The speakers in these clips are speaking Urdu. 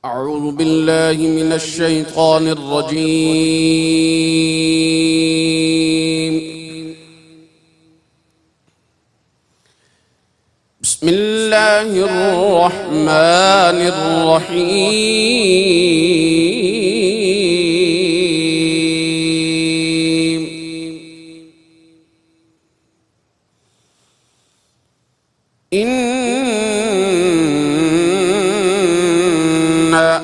أعوذ بالله من الشيطان الرجيم. بسم الله الرحمن الرحيم. إن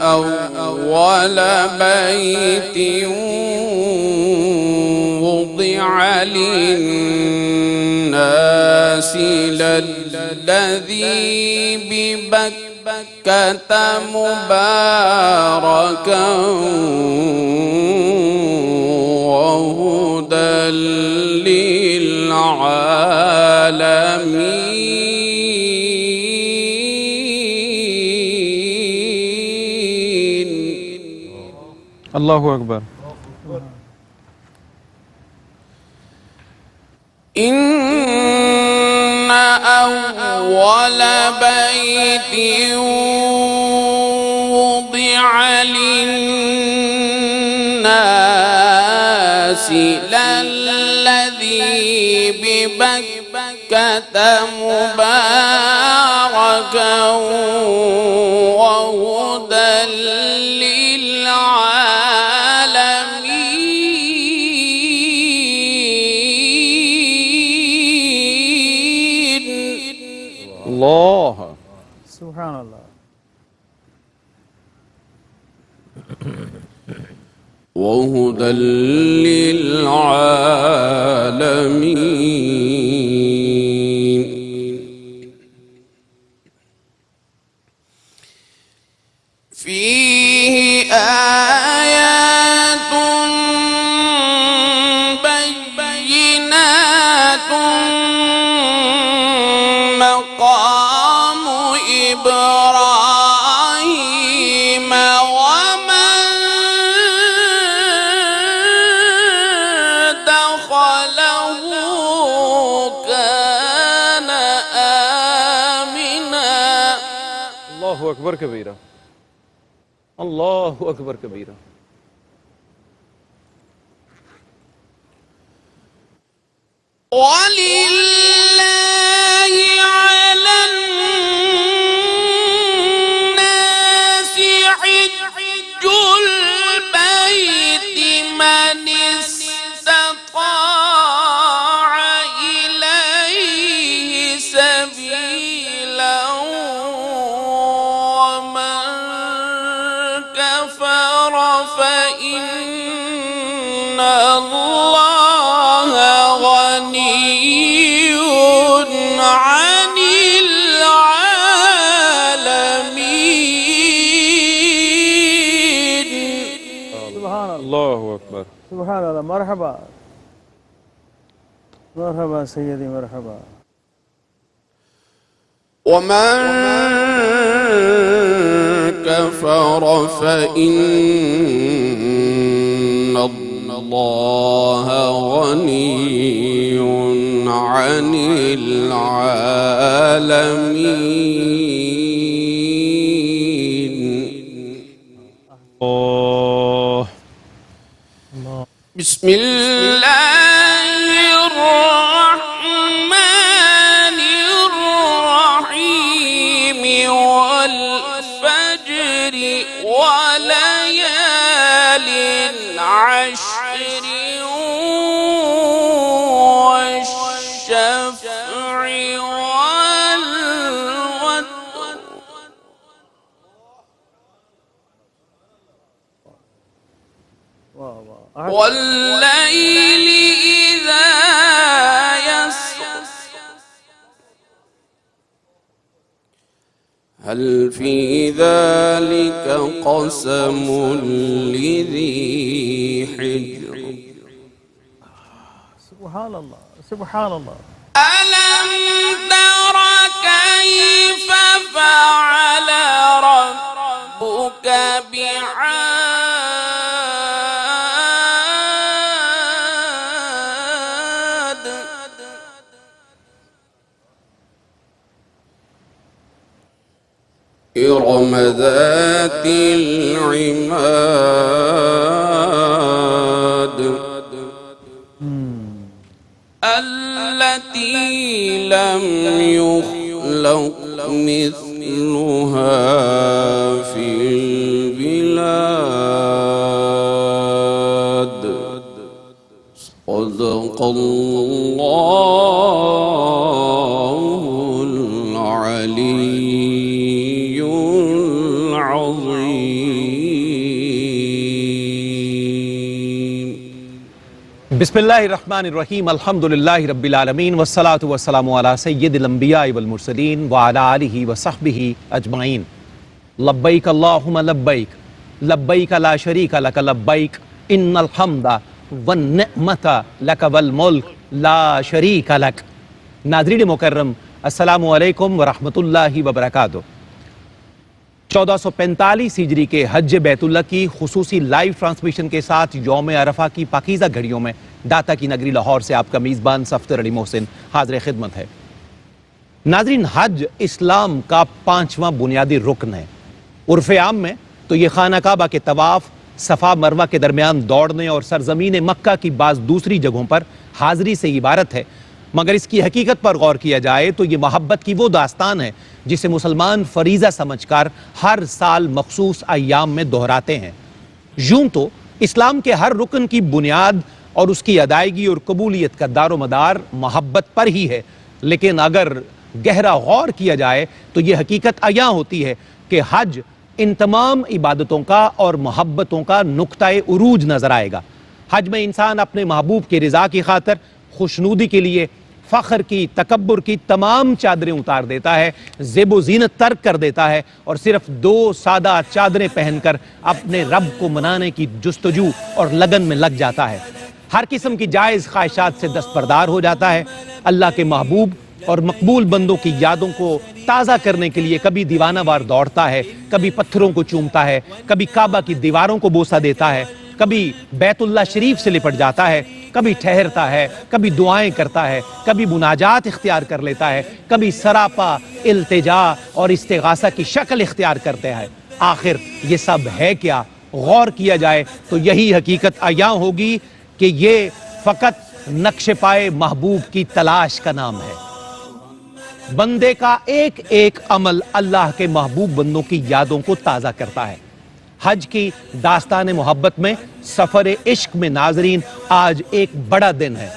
أول بيت وضع للناس للذي ببكة مباركا وهدى للعالمين. اللہ اکبر. إن أول بيت وضع للناس للذي ببكة مباركا وهدى اللہ. سبحان اللہ. وهدى للعالمين. فيه آيات بينات مقام إبراهيم ومن دخله كان آمنا. اللہ اکبر کبیرہ. اللہ اکبر کبیرہ. ولله على الناس حج البيت من استطاع إليه سبيلا ومن كفر فإن الله غني عن العالمين. سبحان اللہ. اللہ اکبر. سبحان اللہ. مرحبا مرحبا سیدی مرحبا. ومن كفر فإن الله غني عن العالمين. بسم الله الرحمن الرحيم. والفجر وليال عشر والشفع والوتر واہ واہ. والليل إذا يسر هل في ذلك قسم لذي حجر. سبحان اللہ. سبحان اللہ. ألم تر كيف فعل ربك بعاد. إرم ذات العماد التي لم يخلق مثلها في البلاد صدق الله العلي العظيم بسم اللہ الرحمن الرحیم الحمدللہ رب العالمین والصلاة والسلام علی سید الانبیاء والمرسلین وعلی آلہ وصحبہ اجمعین لبیک اللہم لبیک لبیک لا شریک لک لبیک ان الحمد والنعمت لک والملک لا شریک لک۔ ناظرین مکرم السلام علیکم ورحمۃ اللہ وبرکاتہ۔ 1445 ہجری کے حج بیت اللہ کی خصوصی لائیو ٹرانسمیشن کے ساتھ یوم عرفہ کی پاکیزہ گھڑیوں میں داتا کی نگری لاہور سے آپ کا میزبان صفدر علی محسن حاضر خدمت ہے۔ ناظرین، حج اسلام کا 5واں بنیادی رکن ہے۔ عرف عام میں تو یہ خانہ کعبہ کے طواف، صفا مروہ کے درمیان دوڑنے اور سرزمین مکہ کی بعض دوسری جگہوں پر حاضری سے عبارت ہے، مگر اس کی حقیقت پر غور کیا جائے تو یہ محبت کی وہ داستان ہے جسے مسلمان فریضہ سمجھ کر ہر سال مخصوص ایام میں دہراتے ہیں۔ یوں تو اسلام کے ہر رکن کی بنیاد اور اس کی ادائیگی اور قبولیت کا دار و مدار محبت پر ہی ہے، لیکن اگر گہرا غور کیا جائے تو یہ حقیقت عیاں ہوتی ہے کہ حج ان تمام عبادتوں کا اور محبتوں کا نقطہ عروج نظر آئے گا۔ حج میں انسان اپنے محبوب کی رضا کی خاطر، خوشنودی کے لیے، فخر کی، تکبر کی تمام چادریں اتار دیتا ہے، زیب و زینت ترک کر دیتا ہے اور صرف 2 سادہ چادریں پہن کر اپنے رب کو منانے کی جستجو اور لگن میں لگ جاتا ہے۔ ہر قسم کی جائز خواہشات سے دستبردار ہو جاتا ہے۔ اللہ کے محبوب اور مقبول بندوں کی یادوں کو تازہ کرنے کے لیے کبھی دیوانہ وار دوڑتا ہے، کبھی پتھروں کو چومتا ہے، کبھی کعبہ کی دیواروں کو بوسہ دیتا ہے، کبھی بیت اللہ شریف سے لپٹ جاتا ہے، کبھی ٹھہرتا ہے، کبھی دعائیں کرتا ہے، کبھی مناجات اختیار کر لیتا ہے، کبھی سراپا التجا اور استغاثہ کی شکل اختیار کرتے ہیں۔ آخر یہ سب ہے کیا؟ غور کیا جائے تو یہی حقیقت عیاں ہوگی کہ یہ فقط نقش پائے محبوب کی تلاش کا نام ہے۔ بندے کا ایک ایک عمل اللہ کے محبوب بندوں کی یادوں کو تازہ کرتا ہے۔ حج کی داستان محبت میں، سفر عشق میں ناظرین، آج ایک بڑا دن ہے۔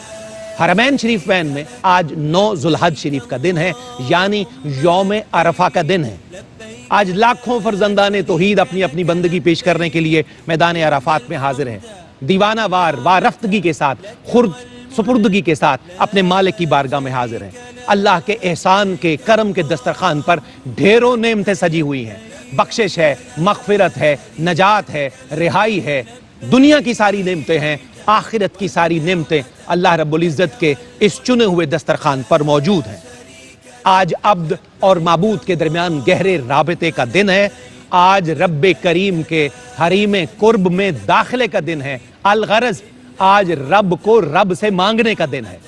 حرمین شریف میں آج 9 ذوالحج شریف کا دن ہے، یعنی یوم عرفہ کا دن ہے۔ آج لاکھوں فرزندان توحید اپنی اپنی بندگی پیش کرنے کے لیے میدان عرفات میں حاضر ہیں، دیوانہ وار وارفتگی کے ساتھ، خرد سپردگی کے ساتھ اپنے مالک کی بارگاہ میں حاضر ہیں۔ اللہ کے احسان کے کرم کے دسترخوان پر ڈھیروں نعمتیں سجی ہوئی ہیں۔ بخشش ہے، مغفرت ہے، نجات ہے، رہائی ہے، دنیا کی ساری نعمتیں ہیں، آخرت کی ساری نعمتیں اللہ رب العزت کے اس چنے ہوئے دسترخوان پر موجود ہیں۔ آج عبد اور معبود کے درمیان گہرے رابطے کا دن ہے۔ آج رب کریم کے حریم قرب میں داخلے کا دن ہے۔ الغرض آج رب کو رب سے مانگنے کا دن ہے۔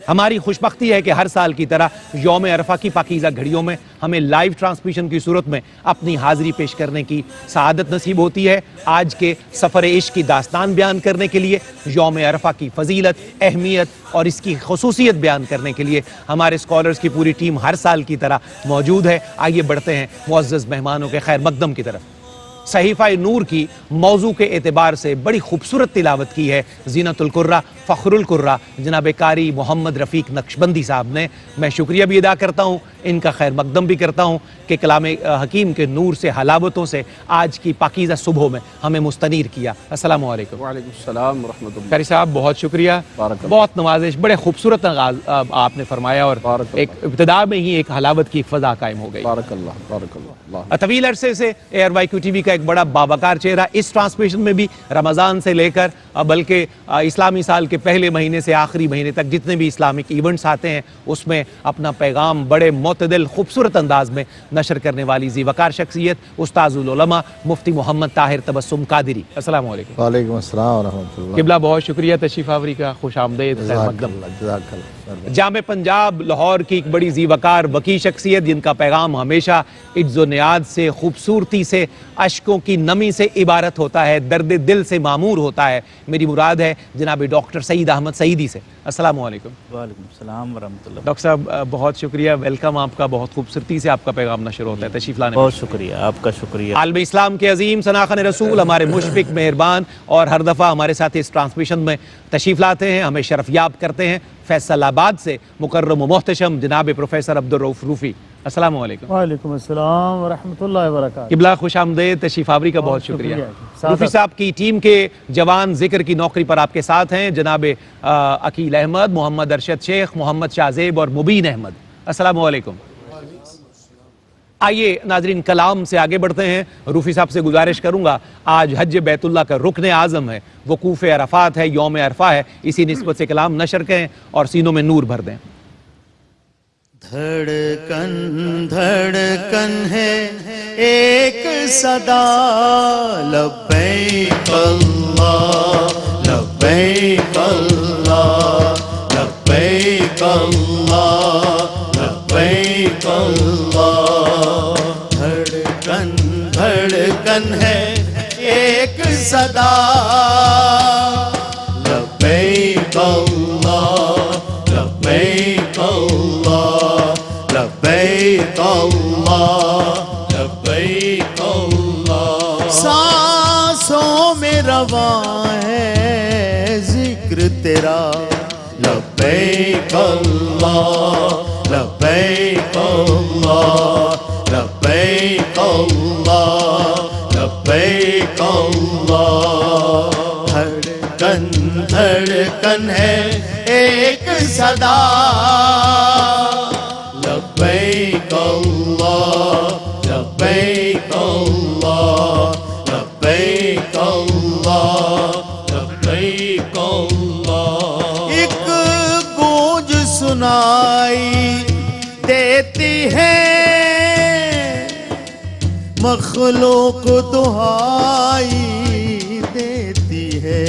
ہماری خوشبختی ہے کہ ہر سال کی طرح یوم عرفہ کی پاکیزہ گھڑیوں میں ہمیں لائیو ٹرانسمیشن کی صورت میں اپنی حاضری پیش کرنے کی سعادت نصیب ہوتی ہے۔ آج کے سفر عشق کی داستان بیان کرنے کے لیے، یوم عرفہ کی فضیلت، اہمیت اور اس کی خصوصیت بیان کرنے کے لیے ہمارے اسکالرز کی پوری ٹیم ہر سال کی طرح موجود ہے۔ آئیے بڑھتے ہیں معزز مہمانوں کے خیر مقدم کی طرف۔ صحیفہ نور کی موضوع کے اعتبار سے بڑی خوبصورت تلاوت کی ہے زینت القرہ فخر القرہ جناب قاری محمد رفیق نقشبندی صاحب نے۔ میں شکریہ بھی ادا کرتا ہوں، ان کا خیر مقدم بھی کرتا ہوں کہ کلام حکیم کے نور سے، حلاوتوں سے آج کی پاکیزہ صبحوں میں ہمیں مستنیر کیا۔ السلام علیکم۔ وعلیکم السلام ورحمۃ اللہ۔ قاری صاحب بہت شکریہ، بہت نوازش، بڑے خوبصورت آغاز آپ نے فرمایا اور ایک ابتدا میں ہی ایک حلاوت کی فضا قائم ہو گئی۔ بارک اللہ، بارک اللہ۔ طویل عرصے سے ARYQ TV کا ایک ایک بڑا باوقار چہرہ اس ٹرانسمیشن میں بھی رمضان سے لے کر بلکہ اسلامی سال کے پہلے مہینے سے آخری مہینے تک جتنے بھی اسلامک ایونٹس آتے ہیں اس میں اپنا پیغام بڑے معتدل خوبصورت انداز میں نشر کرنے والی ذی وقار شخصیت استاذ العلماء مفتی محمد طاہر تبسم قادری. السلام علیکم. وعلیکم السلام ورحمۃ اللہ. قبلہ بہت شکریہ تشریف آوری کا, خوش آمدید, خیر مقدم. جزاک اللہ. جامع پنجاب لاہور کی ایک بڑی ذی وقار وقی شخصیت جن کا پیغام ہمیشہ عجز و نیاز سے, خوبصورتی سے, اشکوں کی نمی سے عبارت ہوتا ہے, درد دل سے معمور ہوتا ہے. میری مراد ہے جناب ڈاکٹر سعید احمد سعیدی سے. السلام علیکم. وعلیکم السلام ورحمۃ اللہ. ڈاکٹر صاحب بہت شکریہ, ویلکم آپ کا, بہت خوبصورتی سے آپ کا پیغام نشر ہوتا ہے, تشریف لانے. بہت شکریہ, آپ کا شکریہ. عالم اسلام کے عظیم سناخن رسول, ہمارے مشفق, مہربان اور ہر دفعہ ہمارے ساتھ اس ٹرانسمیشن میں تشریف لاتے ہیں, ہمیں شرف یاب کرتے ہیں, فیصل آباد سے مکرم و محتشم جناب پروفیسر عبدالرؤف روفی. السلام علیکم. وعلیکم السلام ورحمۃ اللہ وبرکاتہ. قبلہ خوش آمدید, تشریف آوری کا بہت شکریہ. روفی صاحب کی ٹیم کے جوان ذکر کی نوکری پر آپ کے ساتھ ہیں جناب عقیل احمد, محمد ارشد شیخ, محمد شاہ زیب اور مبین احمد. السلام علیکم. آئیے ناظرین کلام سے آگے بڑھتے ہیں. روفی صاحب سے گزارش کروں گا, آج حج بیت اللہ کا رکن اعظم ہے, وقوف عرفات ہے, یوم عرفہ ہے, اسی نسبت سے کلام نشر کریں اور سینوں میں نور بھر دیں. دھڑکن دھڑکن ہے ایک صدا, لبیک اللہ لبیک اللہ لبیک اللہ لبیک اللہ. دھڑکن دھڑکن ہے ایک صدا, لبیک اللہ لبیک اللہ لبیک اللہ لبیک اللہ. سانسوں میں رواں ہے ذکر تیرا, لبیک اللہ لبیک اللہ لبیک اللہ لبیک اللہ. دھڑکن دھڑکن ہے ایک صدا, لبیک اللہ لبیک اللہ لبیک اللہ لبیک اللہ. ایک گونج سنائی دیتی ہے مخلوق دہائی دیتی ہے,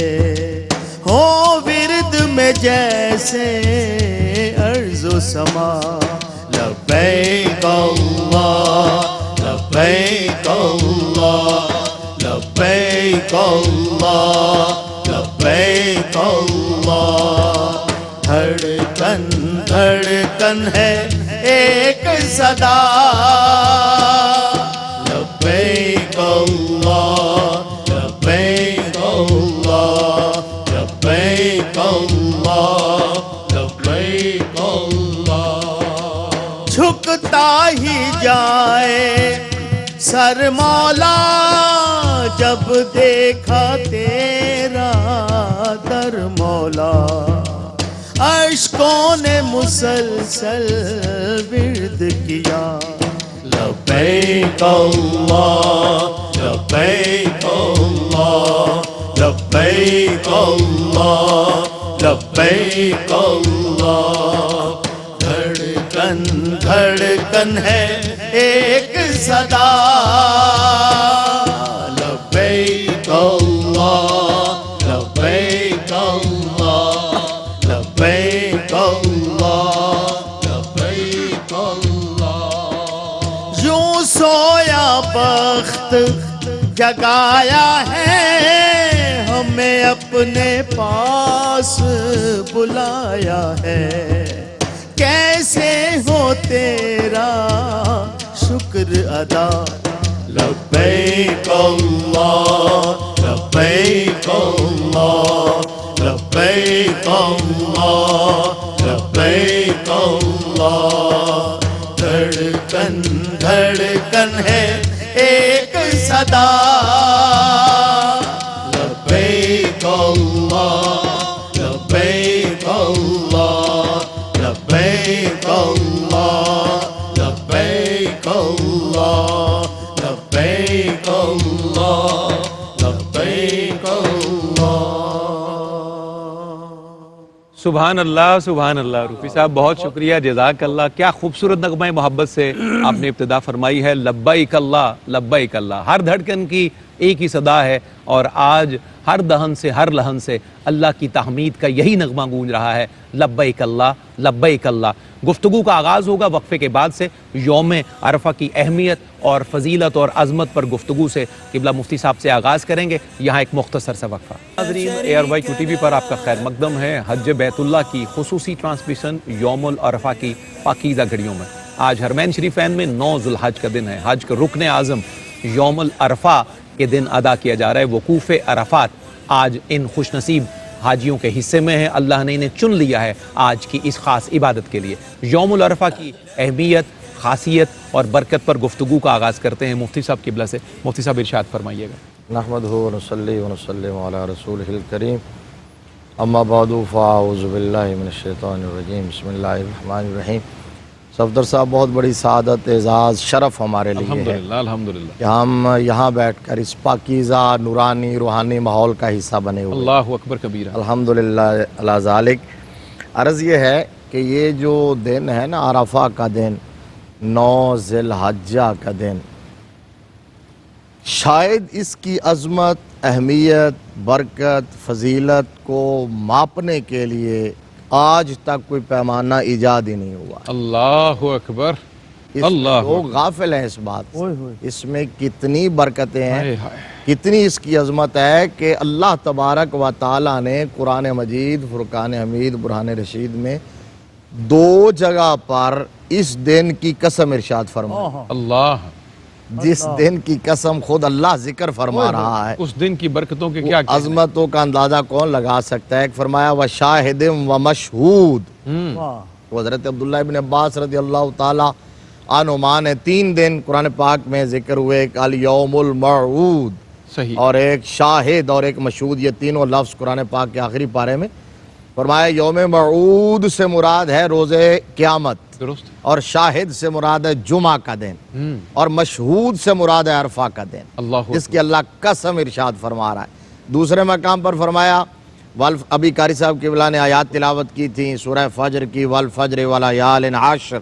ہو ورد میں جیسے عرض و سما, لبیک اللہ لبیک اللہ لبیک اللہ لبیک اللہ. دھڑکن دھڑکن ہے ایک صدا, لبیک اللہ لبیک اللہ لبیک اللہ لبیک اللہ. جھکتا ہی جائے سر مولا, جب دیکھا تیرا در مولا, اشکوں نے مسلسل ورد کیا, لبیک اللہ لبیک اللہ لبیک اللہ لبیک اللہ. دھڑکن دھڑکن ہے ایک صدا, لبیک اللہ لبیک اللہ لبیک اللہ لبیک اللہ. یوں سویا بخت جگایا ہے, ہمیں اپنے پاس بلایا ہے, کیسے ہو تیرا شکر ادا, لبیک اللہ لبیک اللہ لبیک اللہ لبیک اللہ. دھڑکن دھڑکن ہے ایک صدا, لبیک اللہ لبیک اللہ لبیک اللہ لبیک اللہ لبیک اللہ سبحان اللہ روفی صاحب بہت شکریہ، جزاک اللہ. کیا خوبصورت نغمہ محبت سے آپ نے ابتدا فرمائی ہے. لبیک اللہ لبیک اللہ، ہر دھڑکن کی ایک ہی صدا ہے، اور آج ہر دہن سے ہر لہن سے اللہ کی تحمید کا یہی نغمہ گونج رہا ہے. لبیک اللہ لبیک اللہ. گفتگو کا آغاز ہوگا وقفے کے بعد سے یوم عرفہ کی اہمیت اور فضیلت اور عظمت پر گفتگو سے قبلہ مفتی صاحب سے آغاز کریں گے. یہاں ایک مختصر سا وقفہ. ناظرین، ARY QTV پر آپ کا خیر مقدم ہے. حج بیت اللہ کی خصوصی ٹرانسمیشن یوم العرفہ کی پاکیزہ گھڑیوں میں. آج حرمین شریفین میں 9 ذو الحج کا دن ہے. حج کا رکن اعظم یوم العرفہ کے دن ادا کیا جا رہا ہے. وقوف عرفات آج ان خوش نصیب حاجیوں کے حصے میں ہے. اللہ نے انہیں چن لیا ہے آج کی اس خاص عبادت کے لیے. یوم العرفہ کی اہمیت، خاصیت اور برکت پر گفتگو کا آغاز کرتے ہیں مفتی صاحب قبلہ سے. مفتی صاحب ارشاد فرمائیے گا. نحمدہ ونصلی ونسلم علی رسولہ الکریم، اما بعد فاعوذ باللہ من الشیطان الرجیم، بسم اللہ الرحمن الرحیم. صفدر صاحب، بہت بڑی سعادت، اعزاز، شرف ہمارے لیے ہے الحمدللہ کہ ہم یہاں بیٹھ کر اس پاکیزہ نورانی روحانی ماحول کا حصہ بنے ہوئے. اللہ اکبر کبیرہ. الحمدللہ علی ذالک. عرض یہ ہے کہ یہ جو دن ہے نا، عرفہ کا دن، 9 ذی الحجہ کا دن، شاید اس کی عظمت، اہمیت، برکت، فضیلت کو ماپنے کے لیے آج تک کوئی پیمانہ ایجاد ہی نہیں ہوا. اللہ اکبر. لوگ غافل ہیں اس بات سے. اس میں کتنی برکتیں ہیں، کتنی اس کی عظمت ہے کہ اللہ تبارک و تعالیٰ نے قرآن مجید، فرقان حمید، برہان رشید میں 2 جگہ پر اس دن کی قسم ارشاد فرمایا. اللہ، جس دن کی قسم خود اللہ ذکر فرما رہا ہے، اس دن کی برکتوں کے کیا عظمتوں کا اندازہ کون لگا سکتا ہے. فرمایا وَشَاهِدٍ وَمَشْهُودٍ. وہ حضرت عبداللہ ابن عباس رضی اللہ تعالی عنہما نے 3 دن قرآن پاک میں ذکر ہوئے، ایک الیوم الموعود، صحیح، اور ایک شاہد اور ایک مشہود. یہ تینوں لفظ قرآن پاک کے آخری پارے میں فرمایا. یوم موعود سے مراد ہے روز قیامت، درست، اور شاہد سے مراد ہے جمعہ کا دن، اور مشہود سے مراد ہے عرفہ کا دن، اللہ جس کی اللہ قسم ارشاد فرما رہا ہے. دوسرے مقام پر فرمایا، ابھی قاری صاحب قبلہ نے آیات تلاوت کی تھیں سورہ فجر کی، والفجر ولیال عشر.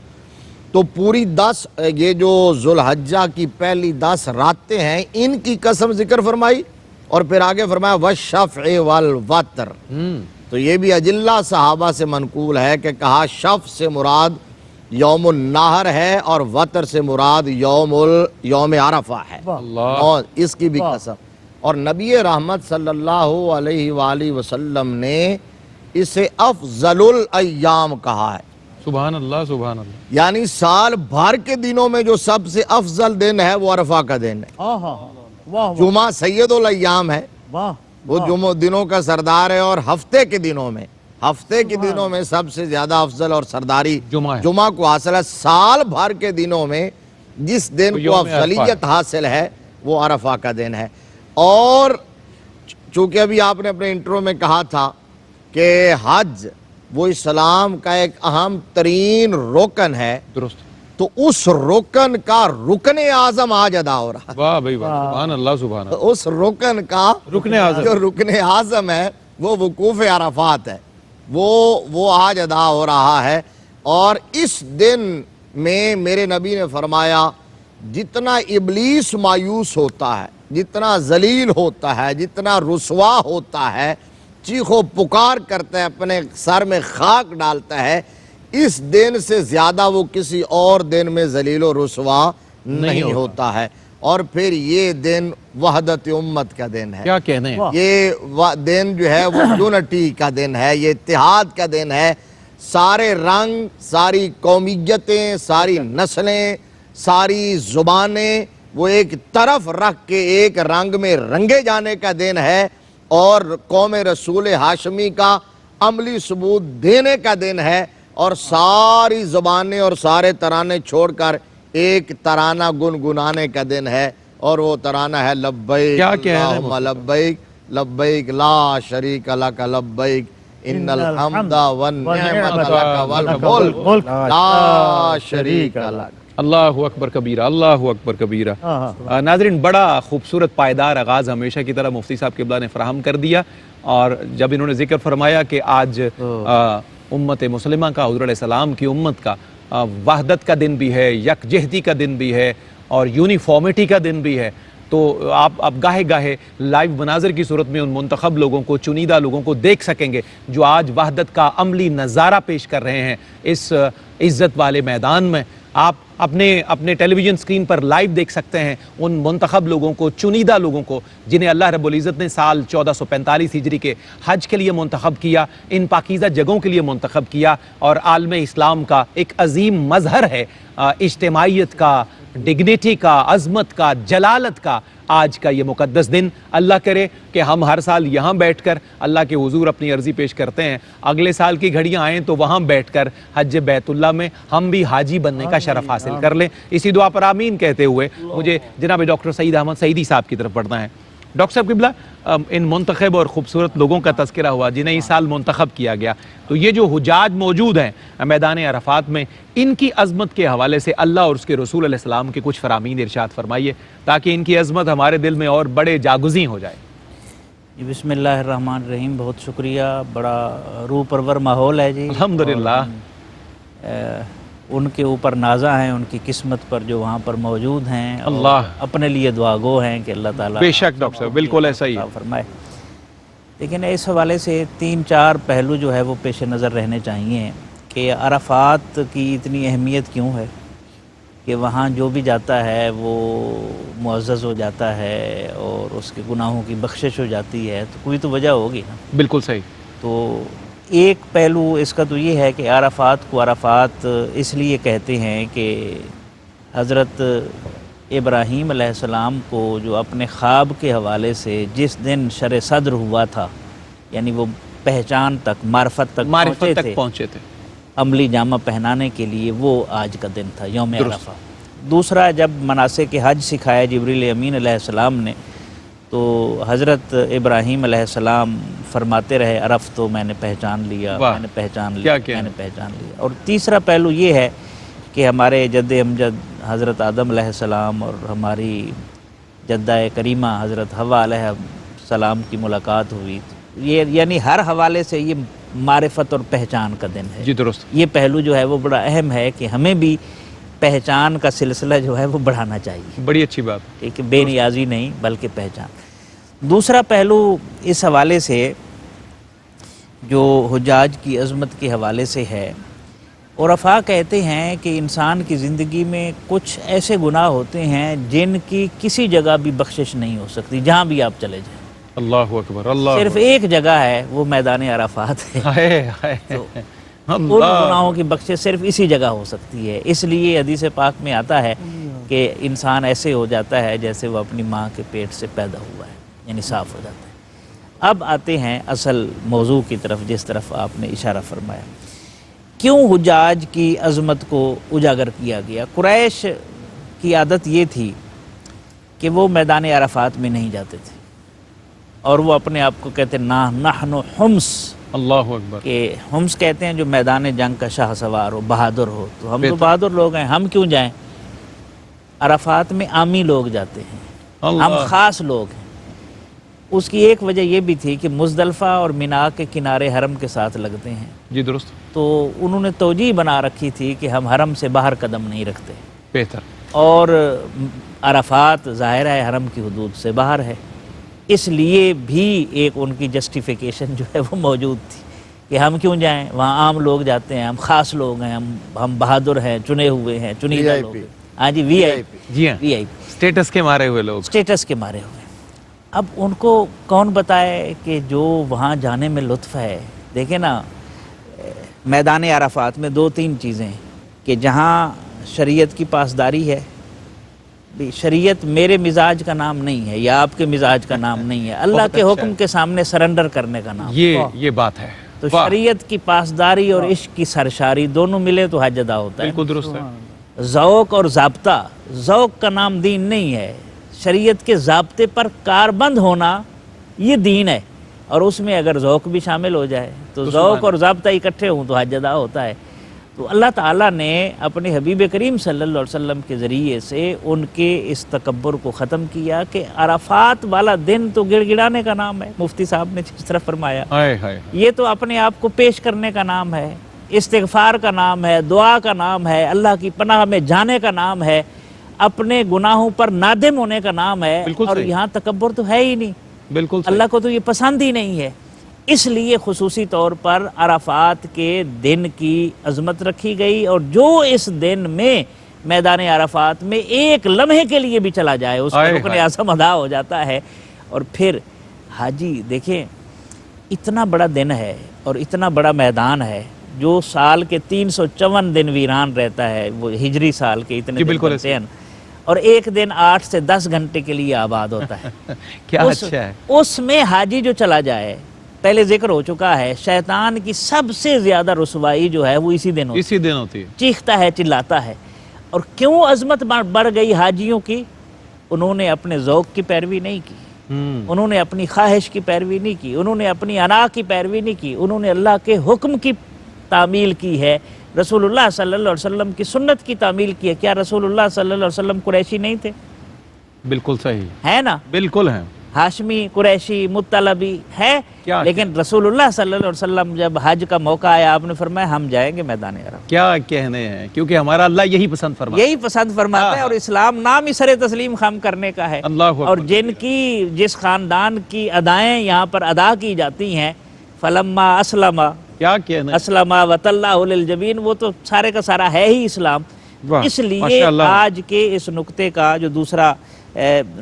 تو پوری 10 یہ جو ذو الحجہ کی پہلی 10 راتیں ہیں، ان کی قسم ذکر فرمائی، اور پھر آگے فرمایا والشفع والوتر. تو یہ بھی اجلہ صحابہ سے منقول ہے کہ کہا شفع سے مراد یوم النہر ہے، اور وتر سے مراد یوم عرفہ ہے. اور اس کی بھی قسم. اور نبی رحمت صلی اللہ علیہ وآلہ وسلم نے اسے افضل الایام کہا ہے. سبحان اللہ سبحان اللہ. یعنی سال بھر کے دنوں میں جو سب سے افضل دن ہے وہ عرفہ کا دن ہے. جمعہ سید الایام ہے، وہ جمعہ دنوں کا سردار ہے، اور ہفتے کے دنوں میں سب سے زیادہ افضل اور سرداری جمعہ کو حاصل ہے. سال بھر کے دنوں میں جس دن کو افضلیت حاصل ہے وہ عرفہ کا دن ہے. اور چونکہ ابھی آپ نے اپنے انٹرو میں کہا تھا کہ حج وہ اسلام کا ایک اہم ترین رکن ہے، درست، تو اس رکن کا رکن اعظم آج ادا ہو رہا ہے. واہ بھائی واہ، سبحان اللہ سبحان اللہ. اس رکن کا جو رکن اعظم ہے وہ وقوف عرفات ہے، وہ آج ادا ہو رہا ہے. اور اس دن میں میرے نبی نے فرمایا جتنا ابلیس مایوس ہوتا ہے، جتنا ذلیل ہوتا ہے، جتنا رسوا ہوتا ہے، چیخ و پکار کرتا ہے، اپنے سر میں خاک ڈالتا ہے، اس دن سے زیادہ وہ کسی اور دن میں ذلیل و رسوا نہیں ہوتا ہے. اور پھر یہ دن وحدت امت کا دن ہے. کیا کہنے ہیں؟ یہ دن جو ہے وہ یونٹی کا دن ہے، یہ اتحاد کا دن ہے. سارے رنگ، ساری قومیتیں، ساری نسلیں، ساری زبانیں وہ ایک طرف رکھ کے ایک رنگ میں رنگے جانے کا دن ہے، اور قوم رسول ہاشمی کا عملی ثبوت دینے کا دن ہے. اور ساری زبانیں اور سارے ترانے چھوڑ کر ایک ترانہ گنگنانے کا دن ہے، اور وہ ترانہ ہے لبیک اللہم لبیک لبیک لا شریک لک لبیک ان الحمد والنعمت لک والملک لا شریک لک. اللہ اکبر کبیرہ، اللہ اکبر کبیرہ۔ ہاں ہاں ناظرین، بڑا خوبصورت پائیدار آغاز ہمیشہ کی طرح مفتی صاحب قبلہ نے فراہم کر دیا، اور جب انہوں نے ذکر فرمایا کہ آج امت مسلمہ کا، حضور علیہ السلام کی امت کا وحدت کا دن بھی ہے، یکجہتی کا دن بھی ہے، اور یونیفارمٹی کا دن بھی ہے، تو آپ اب گاہے گاہے لائیو مناظر کی صورت میں ان منتخب لوگوں کو، چنیدہ لوگوں کو دیکھ سکیں گے جو آج وحدت کا عملی نظارہ پیش کر رہے ہیں اس عزت والے میدان میں۔ آپ اپنے ٹیلی ویژن سکرین پر لائیو دیکھ سکتے ہیں ان منتخب لوگوں کو، چنیدہ لوگوں کو، جنہیں اللہ رب العزت نے سال 1445 ہجری کے حج کے لیے منتخب کیا، ان پاکیزہ جگہوں کے لیے منتخب کیا، اور عالم اسلام کا ایک عظیم مظہر ہے اجتماعیت کا، ڈگنیٹی کا، عظمت کا، جلالت کا آج کا یہ مقدس دن۔ اللہ کرے کہ ہم ہر سال یہاں بیٹھ کر اللہ کے حضور اپنی عرضی پیش کرتے ہیں، اگلے سال کی گھڑیاں آئیں تو وہاں بیٹھ کر حج بیت اللہ میں ہم بھی حاجی بننے کا شرف حاصل کر لیں۔ اسی دعا پر آمین کہتے ہوئے مجھے جناب ڈاکٹر سعید احمد سعیدی صاحب کی طرف بڑھنا ہے۔ ڈاکٹر صاحب قبلہ، ان منتخب اور خوبصورت لوگوں کا تذکرہ ہوا جنہیں اس سال منتخب کیا گیا، تو یہ جو حجاج موجود ہیں میدان عرفات میں، ان کی عظمت کے حوالے سے اللہ اور اس کے رسول علیہ السلام کے کچھ فرامین ارشاد فرمائیے تاکہ ان کی عظمت ہمارے دل میں اور بڑے جاگزیں ہو جائے۔ بسم اللہ الرحمن الرحیم، بہت شکریہ، بڑا روح پرور ماحول ہے جی، الحمدللہ۔ ان کے اوپر نازہ ہیں، ان کی قسمت پر جو وہاں پر موجود ہیں، اللہ اپنے لیے دعا گو ہیں کہ اللہ تعالیٰ بے شک ڈاکٹر صاحب، بالکل ایسا ہی ہے۔ فرمائے۔ لیکن اس حوالے سے 3-4 پہلو جو ہے وہ پیش نظر رہنے چاہیے کہ عرفات کی اتنی اہمیت کیوں ہے کہ وہاں جو بھی جاتا ہے وہ معزز ہو جاتا ہے اور اس کے گناہوں کی بخشش ہو جاتی ہے، تو کوئی تو وجہ ہوگی نا۔ بالکل صحیح۔ تو ایک پہلو اس کا تو یہ ہے کہ عرفات کو عرفات اس لیے کہتے ہیں کہ حضرت ابراہیم علیہ السلام کو جو اپنے خواب کے حوالے سے جس دن شرح صدر ہوا تھا، یعنی وہ پہچان تک، معرفت تک پہنچے تھے، عملی جامہ پہنانے کے لیے، وہ آج کا دن تھا، یوم عرفہ۔ دوسرا، جب مناسک حج سکھایا جبریل امین علیہ السلام نے، تو حضرت ابراہیم علیہ السلام فرماتے رہے عرف تو میں نے پہچان لیا، میں نے پہچان لیا، میں نے پہچان لیا۔ اور تیسرا پہلو یہ ہے کہ ہمارے جد امجد حضرت آدم علیہ السلام اور ہماری جدہ کریمہ حضرت حوا علیہ السلام کی ملاقات ہوئی، یہ یعنی ہر حوالے سے یہ معرفت اور پہچان کا دن ہے۔ جی درست۔ یہ پہلو جو ہے وہ بڑا اہم ہے کہ ہمیں بھی پہچان کا سلسلہ جو ہے وہ بڑھانا چاہیے، بڑی اچھی بات، کہ بے نیازی نہیں بلکہ پہچان۔ دوسرا پہلو اس حوالے سے جو حجاج کی عظمت کے حوالے سے ہے، عرفاء کہتے ہیں کہ انسان کی زندگی میں کچھ ایسے گناہ ہوتے ہیں جن کی کسی جگہ بھی بخشش نہیں ہو سکتی، جہاں بھی آپ چلے جائیں۔ اللہ اکبر، اللہ صرف ایک جگہ ہے، وہ میدان عرفات ہے۔ تو ان گناہوں کی بخشش صرف اسی جگہ ہو سکتی ہے۔ اس لیے حدیث پاک میں آتا ہے کہ انسان ایسے ہو جاتا ہے جیسے وہ اپنی ماں کے پیٹ سے پیدا ہوا ہے، یعنی صاف ہو جاتا ہے۔ اب آتے ہیں اصل موضوع کی طرف، جس طرف آپ نے اشارہ فرمایا، کیوں حجاج کی عظمت کو اجاگر کیا گیا؟ قریش کی عادت یہ تھی کہ وہ میدان عرفات میں نہیں جاتے تھے، اور وہ اپنے آپ کو کہتے نحن حمص، اللہ اکبر، کہ حمص کہتے ہیں جو میدان جنگ کا شاہ سوار ہو، بہادر ہو، تو ہم تو بہادر لوگ ہیں، ہم کیوں جائیں؟ عرفات میں عامی لوگ جاتے ہیں، ہم خاص لوگ ہیں۔ اس کی ایک وجہ یہ بھی تھی کہ مزدلفہ اور مینا کے کنارے حرم کے ساتھ لگتے ہیں، جی درست، تو انہوں نے توجیہ بنا رکھی تھی کہ ہم حرم سے باہر قدم نہیں رکھتے، بہتر، اور عرفات ظاہر ہے حرم کی حدود سے باہر ہے، اس لیے بھی ایک ان کی جسٹیفیکیشن جو ہے وہ موجود تھی کہ ہم کیوں جائیں، وہاں عام لوگ جاتے ہیں، ہم خاص لوگ ہیں، ہم بہادر ہیں، چنے ہوئے ہیں، چنیدہ لوگ ہیں۔ ہاں جی، وی آئی پی، جی ہاں، وی آئی پی، سٹیٹس کے مارے ہوئے لوگ، سٹیٹس کے مارے ہوئے۔ اب ان کو کون بتائے کہ جو وہاں جانے میں لطف ہے؟ دیکھیں نا، میدان عرفات میں 2-3 چیزیں کہ جہاں شریعت کی پاسداری ہے، شریعت میرے مزاج کا نام نہیں ہے یا آپ کے مزاج کا نام نہیں ہے، اللہ کے حکم کے سامنے سرنڈر کرنے کا نام، یہ بات ہے۔ تو شریعت کی پاسداری اور عشق کی سرشاری دونوں ملے تو حج ادا ہوتا ہے۔ بالکل درست ہے، ذوق اور ضابطہ، ذوق کا نام دین نہیں ہے، شریعت کے ضابطے پر کاربند ہونا یہ دین ہے، اور اس میں اگر ذوق بھی شامل ہو جائے تو ذوق اور ضابطہ اکٹھے ہوں تو حج ادا ہوتا ہے۔ تو اللہ تعالیٰ نے اپنے حبیب کریم صلی اللہ علیہ وسلم کے ذریعے سے ان کے اس تکبر کو ختم کیا کہ عرفات والا دن تو گڑ گڑانے کا نام ہے، مفتی صاحب نے جس طرح فرمایا، یہ تو اپنے آپ کو پیش کرنے کا نام ہے، استغفار کا نام ہے، دعا کا نام ہے، اللہ کی پناہ میں جانے کا نام ہے، اپنے گناہوں پر نادم ہونے کا نام ہے، اور یہاں تکبر تو ہے ہی نہیں، بالکل اللہ کو تو یہ پسند ہی نہیں ہے۔ اس لیے خصوصی طور پر عرفات کے دن کی عظمت رکھی گئی، اور جو اس دن میں میدان عرفات میں ایک لمحے کے لیے بھی چلا جائے اس کا رکن اعظم ادا ہو جاتا ہے۔ اور پھر حاجی دیکھیں، اتنا بڑا دن ہے اور اتنا بڑا میدان ہے جو سال کے 354 دن ویران رہتا ہے، وہ ہجری سال کے اتنے دن بنتے ہیں، اور ایک دن 8 سے 10 گھنٹے کے لیے آباد ہوتا ہے۔ کیا اچھا ہے۔ اس میں حاجی جو چلا جائے، پہلے ذکر ہو چکا ہے، شیطان کی سب سے زیادہ رسوائی جو ہے وہ اسی دن ہوتی ہے، چیختا ہے، چلاتا ہے۔ اور کیوں عظمت بڑھ گئی حاجیوں کی؟ انہوں نے اپنے ذوق کی پیروی نہیں کی، انہوں نے اپنی خواہش کی پیروی نہیں کی، انہوں نے اپنی انا کی پیروی نہیں کی، انہوں نے اللہ کے حکم کی تعمیل کی ہے، رسول اللہ صلی اللہ علیہ وسلم کی سنت کی تعمیل کی ہے۔ کیا رسول اللہ صلی اللہ علیہ وسلم قریشی نہیں تھے؟ بالکل صحیح ہے نا، بالکل ہیں، ہاشمی، قریشی، مطلبی ہے، لیکن رسول اللہ صلی اللہ علیہ وسلم جب حج کا موقع آیا آپ نے فرمایا ہم جائیں گے میدان عرفات۔ کیا کہنے ہیں، کیونکہ ہمارا اللہ یہی پسند فرماتا ہے، یہی پسند فرماتا ہے، اور اسلام نام ہی سر تسلیم خم کرنے کا ہے، اور جس خاندان کی ادائیں یہاں پر ادا کی جاتی ہیں، فلما اسلم، کیا کہنا اسلم وتلہ للجبین، وہ تو سارے کا سارا ہے ہی اسلام۔ اس لیے آج کے اس نقطے کا جو دوسرا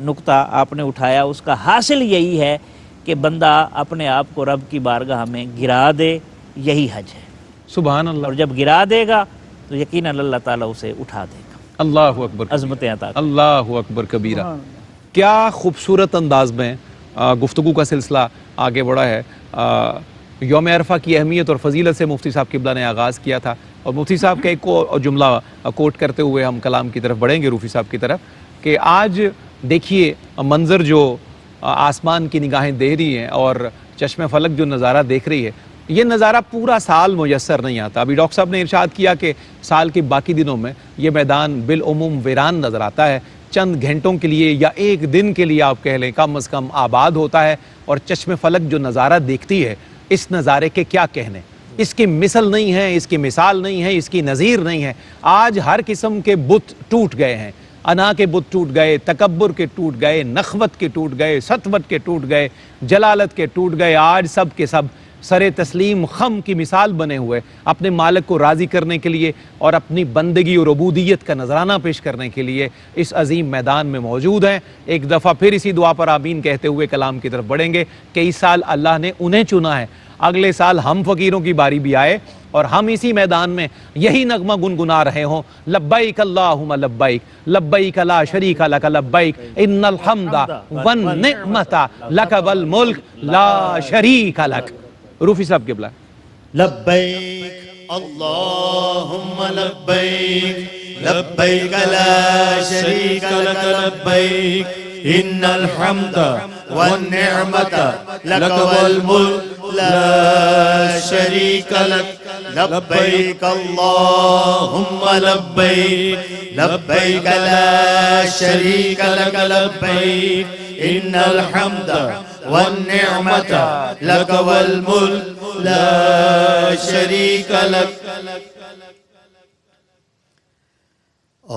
نقطہ آپ نے اٹھایا، اس کا حاصل یہی ہے کہ بندہ اپنے آپ کو رب کی بارگاہ میں گرا دے، یہی حج ہے۔ سبحان اللہ۔ اور جب گرا دے گا تو یقیناً اللہ تعالیٰ اسے اٹھا دے گا، اللہ اکبر، عظمتیں عطا کرے۔ اللہ اکبر کبیرہ۔ کیا خوبصورت انداز میں گفتگو کا سلسلہ آگے بڑھا ہے۔ یوم عرفہ کی اہمیت اور فضیلت سے مفتی صاحب قبلہ نے آغاز کیا تھا، اور مفتی صاحب کا ایک جملہ کوٹ کرتے ہوئے ہم کلام کی طرف بڑھیں گے، روفی صاحب کی طرف، کہ آج دیکھیے منظر جو آسمان کی نگاہیں دے رہی ہیں اور چشم فلک جو نظارہ دیکھ رہی ہے، یہ نظارہ پورا سال میسر نہیں آتا۔ ابھی ڈاکٹر صاحب نے ارشاد کیا کہ سال کے باقی دنوں میں یہ میدان بالعموم ویران نظر آتا ہے، چند گھنٹوں کے لیے یا ایک دن کے لیے آپ کہہ لیں کم از کم آباد ہوتا ہے، اور چشم فلک جو نظارہ دیکھتی ہے، اس نظارے کے کیا کہنے، اس کی مثل نہیں ہے، اس کی مثال نہیں ہے، اس کی نظیر نہیں ہے۔ آج ہر قسم کے بت ٹوٹ گئے ہیں، انا کے بت ٹوٹ گئے، تکبر کے ٹوٹ گئے، نخوت کے ٹوٹ گئے، سطوت کے ٹوٹ گئے، جلالت کے ٹوٹ گئے۔ آج سب کے سب سر تسلیم خم کی مثال بنے ہوئے اپنے مالک کو راضی کرنے کے لیے اور اپنی بندگی اور عبودیت کا نذرانہ پیش کرنے کے لیے اس عظیم میدان میں موجود ہیں۔ ایک دفعہ پھر اسی دعا پر آمین کہتے ہوئے کلام کی طرف بڑھیں گے کہ اس سال اللہ نے انہیں چنا ہے، اگلے سال ہم فقیروں کی باری بھی آئے اور ہم اسی میدان میں یہی نغمہ گنگنا رہے ہوں، لبیک اللہم لبیک، لبیک لا شریک لک لبیک، ان الحمد والنعمت لک والملک لا شریک لک۔ روفی صاحب قبلہ۔ لبیک اللہم لبیک، لبیک لا شریک لک لبیک، ان الحمد والنعمت لک والملک لا شریک لک، لبیک اللہم لبیک، لبیک لا شریک لک لبیک، ان الحمد والنعمت لک والملک لا شریک لک۔